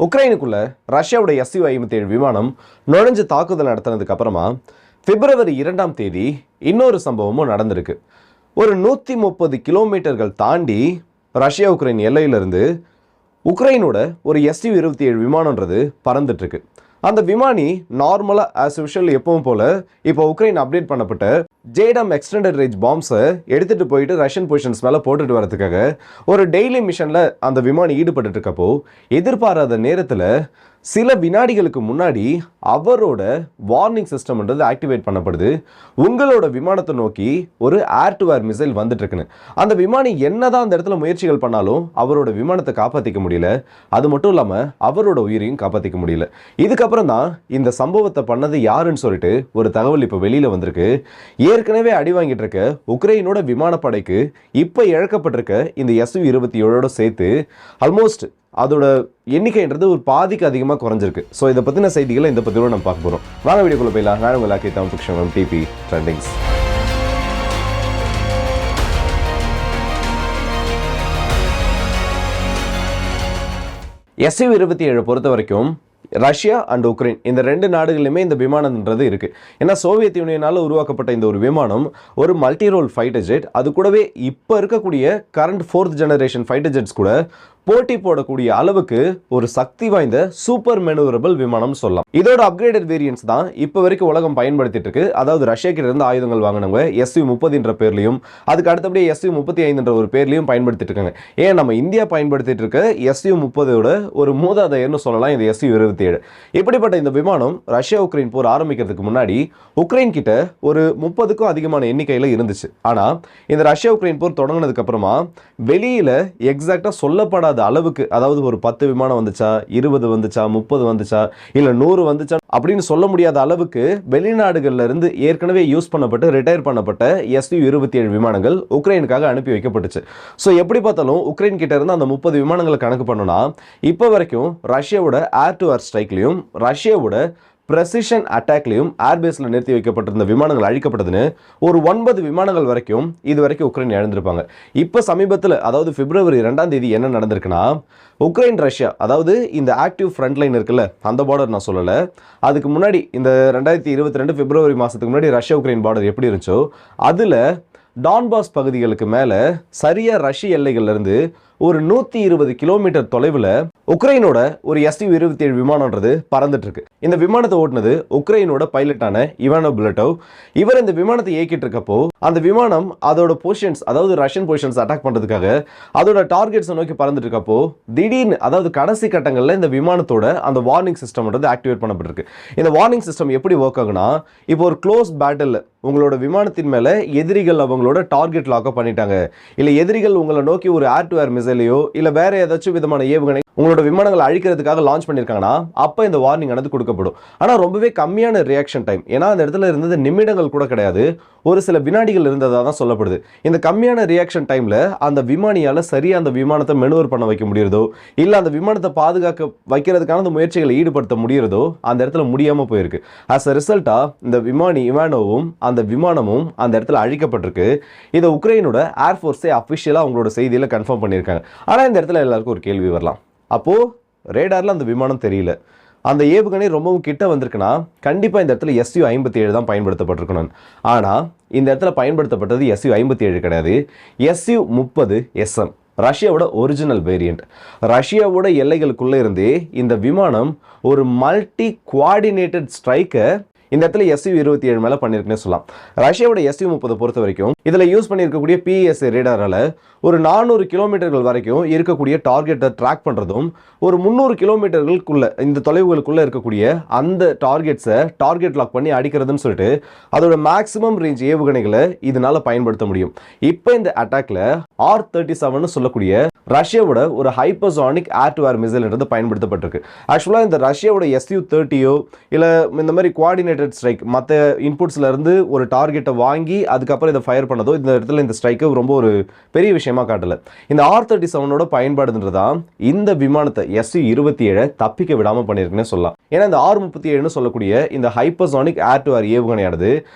உக்ரைனுக்குள்ள ரஷ்யாவோட Su-57 விமானம் நுழைஞ்சு தாக்குதல் நடத்தினதுக்கு அப்புறமா பிப்ரவரி 2ஆம் தேதி இன்னொரு சம்பவமும் நடந்திருக்கு. ஒரு 130 கிலோமீட்டர்கள் தாண்டி ரஷ்யா உக்ரைன் எல்லையிலிருந்து உக்ரைனோட ஒரு Su-27 விமானம்ன்றது பறந்துட்டு இருக்கு. அந்த விமானி நார்மலாக ஆஸ் யூஷுவல் எப்பவும் போல இப்போ உக்ரைன் அப்டேட் பண்ணப்பட்ட ஜேடம் எக்ஸ்டெண்டட் ரேஞ்ச் பாம்ஸை எடுத்துகிட்டு போயிட்டு ரஷ்யன் பொசிஷன்ஸ் மேலே போட்டுட்டு வரதுக்காக ஒரு டெய்லி மிஷனில் அந்த விமானி ஈடுபட்டு இருக்கப்போ எதிர்பாராத நேரத்தில் சில வினாடிகளுக்கு முன்னாடி அவரோட வார்னிங் சிஸ்டம்ன்றது ஆக்டிவேட் பண்ணப்படுது. உங்களோட விமானத்தை நோக்கி ஒரு ஏர் டு ஏர் மிசைல் வந்துட்டு இருக்குன்னு. அந்த விமானி என்னதான் அந்த இடத்துல முயற்சிகள் பண்ணாலும் அவரோட விமானத்தை காப்பாற்றிக்க முடியல. அது மட்டும் இல்லாமல் அவரோட உயிரையும் காப்பாற்றிக்க முடியல. இதுக்கப்புறம் தான் இந்த சம்பவத்தை பண்ணது யாருன்னு சொல்லிட்டு ஒரு தகவல் இப்போ வெளியில் வந்திருக்கு. ஏற்கனவே அடி வாங்கிட்டு இருக்க உக்ரைனோட விமானப்படைக்கு இப்போ இழக்கப்பட்டிருக்க இந்த Su-27 சேர்த்து ஆல்மோஸ்ட் அதோட எண்ணிக்கைன்றது ஒரு பாதிக்கு அதிகமாக குறைஞ்சிருக்கு. ஸோ இதை பற்றின செய்திகளை இந்த பற்றியோட நம்ம பார்க்க போகிறோம். வாங்க வீடியோக்குள்ள போயிடலாம். நான் உங்கள் லாக்கி Tamil fiction DP trendings. Su-27 பொறுத்த வரைக்கும் ரஷ்யா அண்ட் உக்ரைன் இந்த ரெண்டு நாடுகளிலுமே இந்த விமானம்ன்றது இருக்கு. ஏன்னா சோவியத் யூனியனால் உருவாக்கப்பட்ட இந்த ஒரு விமானம் ஒரு மல்டி ரோல் ஃபைட்டர் ஜெட். அது கூடவே இப்போ இருக்கக்கூடிய கரண்ட் 4th ஜெனரேஷன் ஃபைட்டர் ஜெட்ஸ் கூட போட்டி போடக்கூடிய அளவுக்கு ஒரு சக்தி வாய்ந்த சூப்பர் மெனுவரபிள் விமானம் சொல்லலாம். இதோட அப்கிரேடட் வேரியன்ஸ் தான் இப்போ வரைக்கும் உலகம் பயன்படுத்திட்டு இருக்கு. அதாவது ரஷ்யா கிட்ட இருந்து ஆயுதங்கள் வாங்கினவங்க Su-30 பேர்லையும் அதுக்கு அடுத்தபடியே Su-35 ஒரு பேர்லையும் பயன்படுத்திட்டு இருக்காங்க. ஏன் நம்ம இந்தியா பயன்படுத்திட்டு இருக்க Su-30 ஒரு மூதாதையர்னு சொல்லலாம் இந்த Su-27. இப்படிப்பட்ட இந்த விமானம் ரஷ்யா உக்ரைன் போர் ஆரம்பிக்கிறதுக்கு முன்னாடி உக்ரைன் கிட்ட ஒரு 30க்கும் அதிகமான எண்ணிக்கையில் இருந்துச்சு. ஆனா இந்த ரஷ்யா உக்ரைன் போர் தொடங்கினதுக்கு அப்புறமா வெளியில எக்ஸாக்டா சொல்லப்படாத அளவுக்கு, அதாவது ஒரு 10 விமானம் வந்துச்சா, 20 வந்துச்சா, 30 வந்துச்சா, இல்ல 100 வந்துச்சா அப்படின்னு சொல்ல முடியாத அளவுக்கு வெளிநாடுகள்ல இருந்து ஏற்கனவே யூஸ் பண்ணப்பட்டு ரிட்டையர் பண்ணப்பட்ட Su-27 விமானங்கள் உக்ரைனுக்காக அனுப்பி வைக்கப்பட்டுச்சு. ஸோ எப்படி பார்த்தாலும் உக்ரைன் கிட்ட இருந்து அந்த 30 விமானங்களை கணக்கு பண்ணோம்னா இப்போ வரைக்கும் ரஷ்யாவோட ஏர் டு ஏர் ஸ்ட்ரைக்லையும் ரஷ்யாவோட பிரசிஷன் அட்டாக்லையும் ஏர்பேஸில் நிறுத்தி வைக்கப்பட்டிருந்த விமானங்கள் அழிக்கப்பட்டதுன்னு ஒரு 9 விமானங்கள் வரைக்கும் இது வரைக்கும் உக்ரைன் இழந்திருப்பாங்க. இப்போ சமீபத்தில், அதாவது பிப்ரவரி 2ஆம் தேதி என்ன நடந்திருக்குன்னா, உக்ரைன் ரஷ்யா, அதாவது இந்த ஆக்டிவ் ஃப்ரண்ட் லைன் இருக்குல்ல, அந்த பார்டர் நான் சொல்லலை, அதுக்கு முன்னாடி இந்த 2022 பிப்ரவரி மாதத்துக்கு முன்னாடி ரஷ்யா உக்ரைன் பார்டர் எப்படி இருந்துச்சோ அதில் டான்பாஸ் பகுதிகளுக்கு மேலே சரியா ரஷ்ய எல்லைகள்ல இருந்து ஒரு 120 கிலோமீட்டர் தொலைவில் உக்ரைனோட ஒரு Su-27 விமானம்ன்றது பறந்துட்டு இருக்கு. இந்த விமானத்தை ஓட்டுனது உக்ரைனோட பைலட்டான இவானோ புலட்டோவ். இவர் இந்த விமானத்தை இயக்கிட்டு இருக்கப்போ அந்த விமானம் அதோட பொசிஷன்ஸ், அதாவது ரஷ்யன் பொசிஷன்ஸ் அட்டாக் பண்றதுக்காக அதோட டார்கெட்ஸை நோக்கி பறந்துட்டு இருக்கப்போ திடீர்னு, அதாவது கடைசி கட்டங்களில் இந்த விமானத்தோட அந்த வார்னிங் சிஸ்டம்ன்றது ஆக்டிவேட் பண்ணப்பட்டிருக்கு. இந்த வார்னிங் சிஸ்டம் எப்படி ஒர்க் ஆகுனா, இப்போ ஒரு க்ளோஸ் பேட்டில் உங்களோட விமானத்தின் மேலே எதிரிகள் அவங்களோட டார்கெட் லாக்கப் பண்ணிட்டாங்க, இல்லை எதிரிகள் உங்களை நோக்கி ஒரு ஏர் டு ஏர் மிசைலையோ இல்லை வேற ஏதாச்சும் விதமான ஏவுகணை உங்களோட விமானங்களை அழிக்கிறதுக்காக லான்ச் பண்ணியிருக்காங்கன்னா அப்போ இந்த வார்னிங் ஆனது கொடுக்கப்படும். ஆனால் ரொம்பவே கம்மியான ரியாக்ஷன் டைம். ஏன்னா அந்த இடத்துல இருந்தது நிமிடங்கள் கூட கிடையாது, ஒரு சில வினாடிகள் இருந்ததாக தான் சொல்லப்படுது. இந்த கம்மியான ரியாக்ஷன் டைமில் அந்த விமானியால் சரியாக அந்த விமானத்தை மெனுவர் பண்ண வைக்க முடியறதோ, இல்லை அந்த விமானத்தை பாதுகாக்க வைக்கிறதுக்கான அந்த முயற்சிகளை ஈடுபடுத்த முடியறதோ அந்த இடத்துல முடியாமல் போயிருக்கு. ஆஸ் அ ரிசல்ட்டாக இந்த விமானி இவானோவும் அந்த விமானமும் அந்த இடத்துல அழிக்கப்பட்டிருக்கு. இதை உக்ரைனோட ஏர்ஃபோர்ஸே அஃபிஷியலாக அவங்களோட செய்தியில் கன்ஃபார்ம் பண்ணியிருக்காங்க. ஆனால் இந்த இடத்துல எல்லாருக்கும் ஒரு கேள்வி வரலாம். அப்போது ரேடாரில் அந்த விமானம் தெரியல, அந்த ஏவுகணை ரொம்பவும் கிட்ட வந்திருக்குன்னா கண்டிப்பாக இந்த இடத்துல Su-57 தான் பயன்படுத்தப்பட்டிருக்கணும். ஆனால் இந்த இடத்துல பயன்படுத்தப்பட்டது Su-57 கிடையாது, Su-30SM, ரஷ்யாவோட ஒரிஜினல் வேரியண்ட். ரஷ்யாவோட எல்லைகளுக்குள்ளே இருந்தே இந்த விமானம் ஒரு மல்டி குவார்டினேட்டட் ஸ்ட்ரைக்கை இந்த இடத்துல Su-27 மேலே பண்ணியிருக்குன்னு சொல்லலாம். ரஷ்யாவோட Su-30 பொறுத்த வரைக்கும் இதில் யூஸ் பண்ணியிருக்கக்கூடிய PSA ரேடாரால் ஒரு 400 கிலோமீட்டர்கள் வரைக்கும் இருக்கக்கூடிய டார்கெட்டை ட்ராக் பண்ணுறதும், ஒரு 300 கிலோமீட்டர்களுக்குள்ள இந்த தொலைவுகளுக்குள்ளே இருக்கக்கூடிய அந்த டார்கெட்ஸை டார்கெட் லாக் பண்ணி அடிக்கிறதுன்னு சொல்லிட்டு அதோட மேக்ஸிமம் ரேஞ்ச் ஏவுகணைகளை இதனால பயன்படுத்த முடியும். இப்போ இந்த அட்டாக்ல R-37 சொல்லக்கூடிய ரஷ்யாவோட ஒரு ஹைப்பர்சானிக் ஏர் டு ஏர் மிசைல்ன்றது பயன்படுத்தப்பட்டிருக்கு. ஆக்சுவலாக இந்த ரஷ்யாவோட Su-30 இல்லை இந்த மாதிரி குவார்டினேட்டட் டார்கெட்டட் ஸ்ட்ரைக், மற்ற இன்புட்ஸ்ல இருந்து ஒரு டார்கெட்டை வாங்கி அதுக்கப்புறம் இதை ஃபயர் பண்ணதோ இந்த இடத்துல இந்த ஸ்ட்ரைக்கு ரொம்ப ஒரு பெரிய விஷயமா காட்டல. இந்த R-37ஓட பயன்பாடுன்றதான் இந்த விமானத்தை Su-27 தப்பிக்க விடாம பண்ணியிருக்குன்னு சொல்லலாம். ஏன்னா இந்த R-37ன்னு சொல்லக்கூடிய இந்த ஹைப்பர்சானிக் ஏர் டு ஏர் ஏவுகணையானது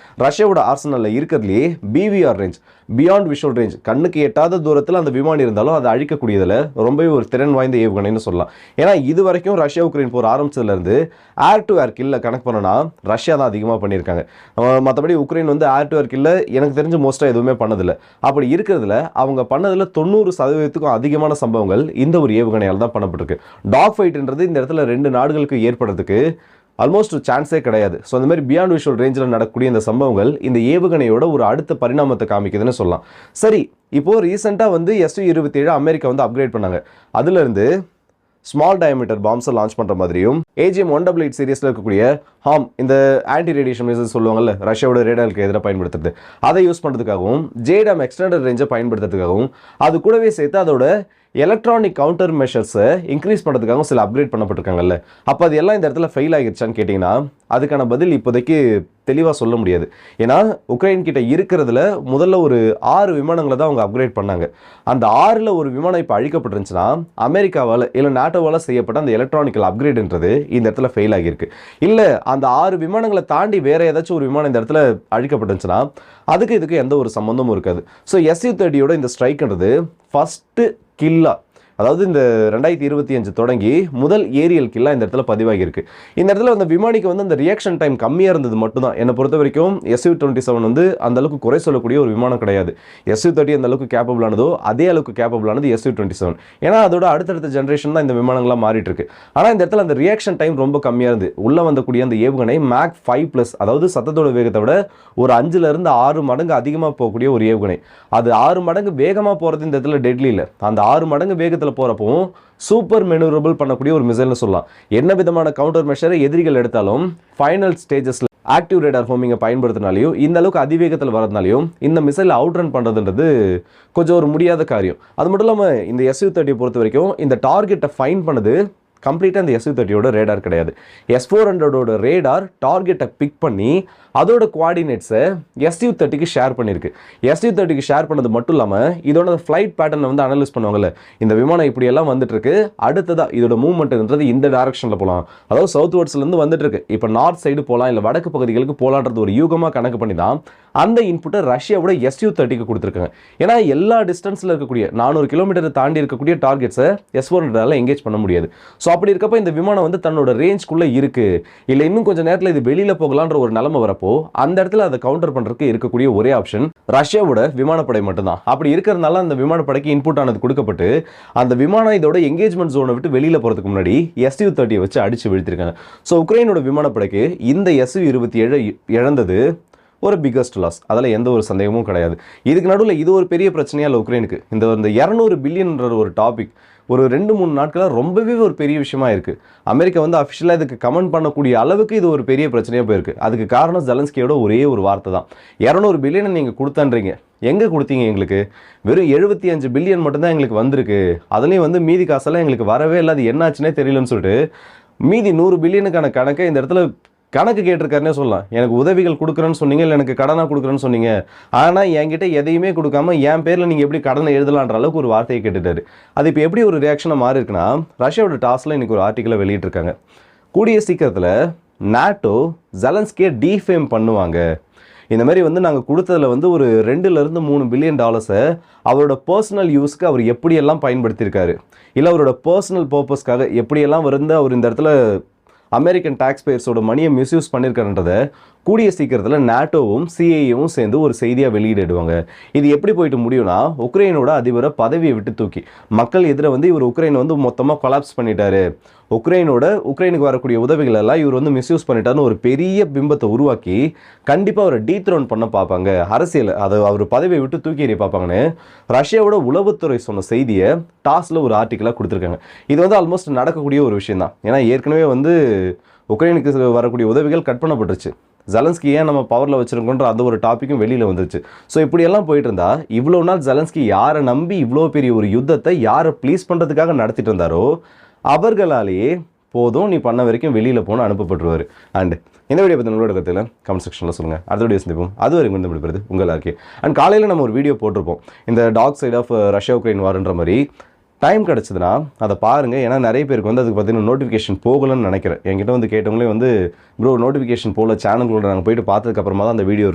ரஷ்யாவோட ஆர்சனல்ல இருக்கிறதுலே BVR range, beyond visual range, கண்ணுக்கு எட்டாத தூரத்தில் அந்த விமானம் இருந்தாலும் அதை அழிக்கக்கூடியதில் ரொம்பவே ஒரு திறன் வாய்ந்த ஏவுகணைன்னு சொல்லலாம். ஏன்னா இது வரைக்கும் ரஷ்யா உக்ரைன் போர் ஆரம்பிச்சதுல இருந்து ஏர் டு ஏர் கில்ல கனெக்ட் பண்ணனா ரஷ்யா தான் அதிகமாக பண்ணியிருக்காங்க. மற்றபடி உக்ரைன் வந்து ஏர் டு ஏர் கில்ல எனக்கு தெரிஞ்ச மோஸ்ட்டாக எதுவுமே பண்ணதில்லை. அப்படி இருக்கிறதுல அவங்க பண்ணதில் 90% அதிகமான சம்பவங்கள் இந்த ஒரு ஏவுகணையால் தான் பண்ணப்பட்டிருக்கு. டாக் ஃபைட்ன்றது இந்த இடத்துல 2 நாடுகளுக்கு ஏற்படுறதுக்கு ஆல்மோஸ்ட் சான்ஸே கிடையாது. ஸோ அந்த மாதிரி பியாண்ட் விஷுவல் ரேஞ்சில் நடக்கக்கூடிய இந்த சம்பவங்கள் இந்த ஏவுகணையோட ஒரு அடுத்த பரிணாமத்தை காமிக்குதுன்னு சொல்லலாம். சரி, இப்போது ரீசெண்டாக வந்து Su-27 அமெரிக்கா வந்து அப்கிரேட் பண்ணாங்க. அதுலேருந்து ஸ்மால் டயமீட்டர் பாம்ஸை லான்ச் பண்ணுற மாதிரியும் AGM-188 சீரியஸில் இருக்கக்கூடிய இந்த ஆன்டி ரேடியேஷன் மிசைல்ஸ் சொல்லுவாங்கல்ல, ரஷ்யாவோட ரேடாருக்கு எதிராக பயன்படுத்துறது, அதை யூஸ் பண்ணுறதுக்காகவும் JDAM எக்ஸ்டெண்டட் ரேஞ்சை பயன்படுத்துறதுக்காகவும் அது கூடவே சேர்த்து அதோட எலக்ட்ரானிக் கவுண்டர் மெஷர்ஸை இன்க்ரீஸ் பண்ணுறதுக்காகவும் சில அப்கிரேட் பண்ணப்பட்டிருக்காங்கல்ல. அப்போ அது எல்லாம் இந்த இடத்துல ஃபெயில் ஆகிடுச்சான்னு கேட்டிங்கன்னா அதுக்கான பதில் இப்போதைக்கு தெளிவாக சொல்ல முடியாது. ஏன்னா உக்ரைன் கிட்ட இருக்கிறதுல முதல்ல ஒரு 6 விமானங்களை தான் அவங்க அப்கிரேட் பண்ணாங்க. அந்த 6ல் ஒரு விமானம் இப்போ அழிக்கப்பட்டிருந்துச்சுன்னா அமெரிக்காவால் இல்லை நாட்டோவால் செய்யப்பட்ட அந்த எலக்ட்ரானிக்கல் அப்கிரேடுன்றது இந்த இடத்துல ஃபெயில் ஆகியிருக்கு. இல்லை அந்த 6 விமானங்களை தாண்டி வேற ஏதாச்சும் ஒரு விமானம் இந்த இடத்துல அழிக்கப்பட்டுருந்துச்சுன்னா அதுக்கு இதுக்கு எந்த ஒரு சம்மந்தமும் இருக்காது. ஸோ Su-30யோட இந்த ஸ்ட்ரைக்ன்றது ஃபஸ்ட்டு கில்லா, அதாவது இந்த 2025 தொடங்கி முதல் ஏரியல் கில்லா இந்த இடத்துல பதிவாகியிருக்கு. இந்த இடத்துல அந்த விமானிக்கு வந்து அந்த ரியாக்ஷன் டைம் கம்மியாக இருந்தது மட்டும்தான். என்னை பொறுத்த வரைக்கும் Su-27 வந்து அந்த அளவுக்கு குறை சொல்லக்கூடிய ஒரு விமானம் கிடையாது. Su-30 அந்த அளவுக்கு கேப்பபிள் ஆனதோ அதே அளவுக்கு கேப்பபிள் ஆனது Su-27. ஏன்னா அதோட அடுத்தடுத்த ஜென்ரேஷன் தான் இந்த விமானங்கள்லாம் மாறிட்டு இருக்கு. ஆனால் இந்த இடத்துல அந்த ரியாக்ஷன் டைம் ரொம்ப கம்மியாக இருந்து உள்ள வந்தக்கூடிய அந்த ஏவுகணை மேக் 5+, அதாவது சத்தத்தோட வேகத்தை விட ஒரு 5லிருந்து 6 மடங்கு அதிகமாக போகக்கூடிய ஒரு ஏவுகணை. அது 6 மடங்கு வேகமாக போகிறது இந்த இடத்துல டெட்லி இல்லை. அந்த 6 மடங்கு வேகத்தில் போறப்போ சூப்பர் மெனூரபிள் பண்ணக்கூடிய ஒரு மிசைல்னு சொல்லலாம். என்ன விதமான கவுண்டர் மெஷரை எதிரிகள் எடுத்தாலும் ஃபைனல் ஸ்டேஜஸ்ல ஆக்டிவ் ரேடார் ஹோமிங்கை பயன்படுத்தினாலையும் இந்த அளவுக்கு அதிவேகத்தில் வரதுனாலையும் இந்த மிசைல் அவுட் ரன் பண்ணுறதுன்றது கொஞ்சம் ஒரு முடியாத காரியம். அது மட்டும் இல்லாமல் இந்த Su-30 பொறுத்த வரைக்கும் இந்த டார்கெட்டை ஃபைன் பண்ணது கம்ப்ளீட்டாக இந்த Su-30யோட ரேடார் கிடையாது. S-400ஓட ரேடார் டார்கெட்டை பிக் பண்ணி அதோட கோஆர்டினேட்ஸை Su-30க்கு ஷேர் பண்ணியிருக்கு. Su-30க்கு ஷேர் பண்ணது மட்டும் இல்லாமல் இதோட ஃப்ளைட் பேட்டர்னை வந்து அனலைஸ் பண்ணுவாங்கல்ல, இந்த விமானம் இப்படியெல்லாம் வந்துட்டு இருக்கு, அடுத்ததாக இதோட மூவ்மெண்ட்ன்றது இந்த டைரக்ஷனில் போகலாம், அதாவது சவுத் வேர்ட்ஸ்லேருந்து வந்துட்டு இருக்கு, இப்போ நார்த் சைடு போகலாம் இல்லை வடக்கு பகுதிகளுக்கு போகலான்றது ஒரு யூகமாக கணக்கு பண்ணி தான் அந்த இன்புட்டை ரஷ்யாவோட Su-30க்கு கொடுத்துருக்காங்க. ஏன்னா எல்லா டிஸ்டன்ஸில் இருக்கக்கூடிய 400 கிலோமீட்டர் தாண்டி இருக்கக்கூடிய டார்கெட்ஸை S-400ஆல் எங்கேஜ் பண்ண முடியாது. ஸோ அப்படி இருக்கப்போ இந்த விமானம் வந்து தன்னோட ரேஞ்ச்குள்ளே இருக்கு, இல்லை இன்னும் கொஞ்சம் நேரத்தில் இது வெளியில் போகலான்ற ஒரு நிலைமை வரப்போ அந்த இடத்துல அதை கவுண்டர் பண்றதுக்கு இருக்கக்கூடிய ஒரே ஆப்ஷன் ரஷ்யாவோட விமானப்படை மட்டும்தான். அப்படி இருக்கிறதுனால அந்த விமானப்படைக்கு இன்புட் ஆனது கொடுக்கப்பட்டு அந்த விமானம் இதோட எங்கேஜ்மெண்ட் ஜோனை விட்டு வெளியில போறதுக்கு முன்னாடி Su-30 வச்சு அடிச்சு வீழ்த்திருக்காங்க. ஸோ உக்ரைனோட விமானப்படைக்கு இந்த Su-27 இழந்தது ஒரு பிகஸ்ட் லாஸ், அதில் எந்த ஒரு சந்தேகமும் கிடையாது. இதுக்கு நடுவில் இது ஒரு பெரிய பிரச்சனையா இல்லை உக்ரைனுக்கு. இந்த 200 பில்லியன்ன்ற ஒரு டாபிக் ஒரு 2-3 நாட்களாக ரொம்பவே ஒரு பெரிய விஷயமா இருக்குது. அமெரிக்கா வந்து அஃபிஷியலாக இதுக்கு கமெண்ட் பண்ணக்கூடிய அளவுக்கு இது ஒரு பெரிய பிரச்சனையாக போயிருக்கு. அதுக்கு காரணம் ஜெலன்ஸ்கியோட ஒரே ஒரு வார்த்தை தான், 200 பில்லியனை நீங்கள் கொடுத்தன்றீங்க, எங்கே கொடுத்தீங்க? எங்களுக்கு வெறும் 75 பில்லியன் மட்டும்தான் எங்களுக்கு வந்திருக்கு, அதுலேயும் வந்து மீதி காசெல்லாம் எங்களுக்கு வரவே இல்லை, அது என்னாச்சுன்னே தெரியலன்னு சொல்லிட்டு மீதி 100 பில்லியனுக்கான கணக்கை இந்த இடத்துல கணக்கு கேட்டிருக்காருன்னே சொல்லலாம். எனக்கு உதவிகள் கொடுக்குறேன்னு சொன்னீங்க, இல்லை எனக்கு கடனாக கொடுக்குறேன்னு சொன்னீங்க, ஆனால் என்கிட்ட எதையுமே கொடுக்காம என் பேரில் நீங்கள் எப்படி கடனை எழுதலான்ற அளவுக்கு ஒரு வார்த்தையை கேட்டுட்டாரு. அது இப்போ எப்படி ஒரு ரியாக்ஷனாக மாறி இருக்குன்னா, ரஷ்யாவோட டாஸில் இன்றைக்கி ஒரு ஆர்டிக்கலை வெளியிட்டிருக்காங்க. கூடிய சீக்கிரத்தில் நாட்டோ ஜெலன்ஸ்கியை டீஃபேம் பண்ணுவாங்க, இந்த மாதிரி வந்து நாங்கள் கொடுத்ததில் வந்து ஒரு $2-3 பில்லியன் அவரோட பர்சனல் யூஸ்க்கு அவர் எப்படியெல்லாம் பயன்படுத்தியிருக்காரு, இல்லை அவரோட பர்சனல் பர்பஸ்க்காக எப்படியெல்லாம் வந்து அவர் இந்த இடத்துல அமெரிக்கன் டாக்ஸ் பேயர்ஸோட மணியை மிஸ்யூஸ் பண்ணியிருக்காருன்றதை கூடிய சீக்கிரத்தில் நாட்டோவும் சிஐஏவும் சேர்ந்து ஒரு செய்தியாக வெளியிடுவாங்க. இது எப்படி போயிட்டு முடியும்னா, உக்ரைனோட அதிபரை பதவியை விட்டு தூக்கி மக்கள் எதிர வந்து இவர் உக்ரைனை வந்து மொத்தமாக கொலாப்ஸ் பண்ணிட்டாரு, உக்ரைனுக்கு வரக்கூடிய உதவிகள் எல்லாம் இவர் வந்து மிஸ்யூஸ் பண்ணிட்டாருன்னு ஒரு பெரிய பிம்பத்தை உருவாக்கி கண்டிப்பாக அவரை டீத்ரோன் பண்ண பார்ப்பாங்க, அரசியல் அதை அவர் பதவியை விட்டு தூக்கி எறிய பார்ப்பாங்கன்னு ரஷ்யாவோட உளவுத்துறை சொன்ன செய்தியை டாஸில் ஒரு ஆர்டிக்கலாக கொடுத்துருக்காங்க. இது வந்து ஆல்மோஸ்ட் நடக்கக்கூடிய ஒரு விஷயம் தான். ஏன்னா ஏற்கனவே வந்து உக்ரைனுக்கு வரக்கூடிய உதவிகள் கட் பண்ணப்பட்டுருச்சு, ஜெலன்ஸ்கி ஏன் நம்ம பவரில் வச்சிருக்கோன்ற அந்த ஒரு டாப்பிக்கும் வெளியில் வந்துருச்சு. ஸோ இப்படியெல்லாம் போயிட்டு இருந்தா இவ்வளோ நாள் ஜெலன்ஸ்கி யாரை நம்பி இவ்வளோ பெரிய ஒரு யுத்தத்தை யாரை ப்ளீஸ் பண்ணுறதுக்காக நடத்திட்டு இருந்தாரோ அவர்களாலேயே போதும், நீ பண்ண வரைக்கும் வெளியில் போகணும் அனுப்பப்பட்டுருவார். அண்ட் இந்த வீடியோ பற்றி உங்களோட கருத்தில் கமெண்ட் செக்ஷனில் சொல்லுங்கள். அடுத்த வீடியோ சந்திப்போம். அது வரைக்கும் வந்து முடிப்பது உங்கள் ஆர்கே. அண்ட் காலையில் நம்ம ஒரு வீடியோ போட்டிருப்போம், இந்த dark side of Russia Ukraine வார்ன்ற மாதிரி. டைம் கிடச்சிதுன்னா அதை பாருங்கள். ஏன்னா நிறைய பேருக்கு வந்து அதுக்கு பார்த்தீங்கன்னா நோட்டிஃபிகேஷன் போகலன்னு நினைக்கிறேன். என்கிட்ட வந்து கேட்டவங்களே வந்து ப்ரோ நோட்டிஃபிகேஷன் போகல, சேனல்களோட நாங்கள் போயிட்டு பார்த்ததுக்கப்புறமா தான் அந்த வீடியோ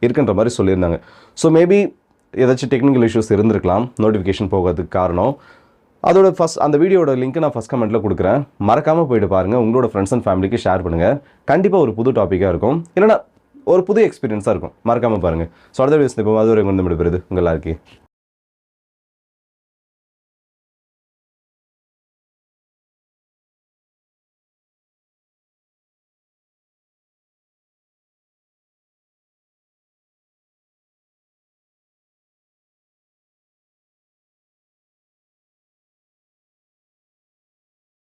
இருக்குன்ற மாதிரி சொல்லியிருந்தாங்க. ஸோ மேபி ஏதாச்சும் டெக்னிக்கல் இஷ்யூஸ் இருந்திருக்கலாம் நோட்டிஃபிகேஷன் போகிறதுக்கு காரணம். அதோட அந்த வீடியோட லிங்க் நான் ஃபஸ்ட் கமெண்ட்டில் கொடுக்குறேன். மறக்காமல் போயிட்டு பாருங்கள். உங்களோட ஃப்ரெண்ட்ஸ் அண்ட் ஃபேமிலிக்கு ஷேர் பண்ணுங்கள். கண்டிப்பாக ஒரு புது டாப்பிக்காக இருக்கும், இல்லைனா ஒரு புது எக்ஸ்பீரியன்ஸாக இருக்கும். மறக்காமல் பாருங்கள். ஸோ அடுத்த வீடியோஸ் இப்போ அது வரைக்கும் வந்து விடுபடுது உங்கள் ஆர்கே.